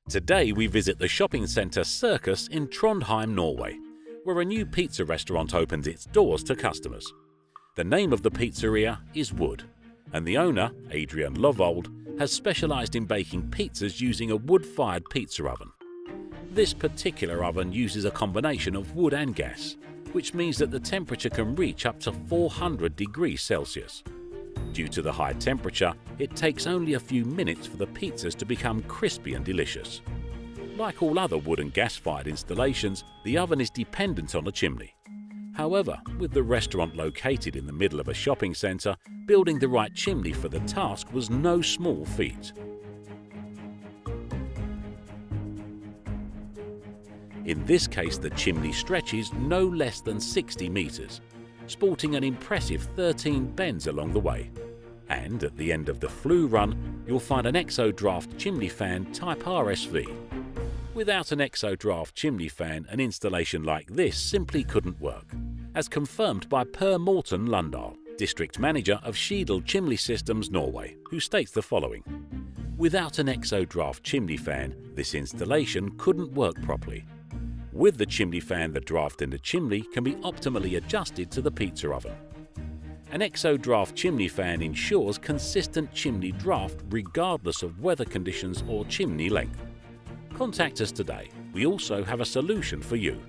Today we visit the shopping centre Sirkus in Trondheim, Norway, where a new pizza restaurant opens its doors to customers. The name of the pizzeria is Wood, and the owner, Adrian Løvold, has specialised in baking pizzas using a wood-fired pizza oven. This particular oven uses a combination of wood and gas, which means that the temperature can reach up to 400 degrees Celsius. Due to the high temperature, it takes only a few minutes for the pizzas to become crispy and delicious. Like all other wood and gas-fired installations, the oven is dependent on a chimney. However, with the restaurant located in the middle of a shopping centre, building the right chimney for the task was no small feat. In this case, the chimney stretches no less than 60 metres, sporting an impressive 13 bends along the way. And at the end of the flue run, you'll find an Exodraft chimney fan type RSV. Without an Exodraft chimney fan, an installation like this simply couldn't work, as confirmed by Per Morten Lundahl, District Manager of Skedal Chimney Systems Norway, who states the following: "Without an Exodraft chimney fan, this installation couldn't work properly. With the chimney fan, the draft in the chimney can be optimally adjusted to the pizza oven. An Exodraft chimney fan ensures consistent chimney draft regardless of weather conditions or chimney length. Contact us today. We also have a solution for you."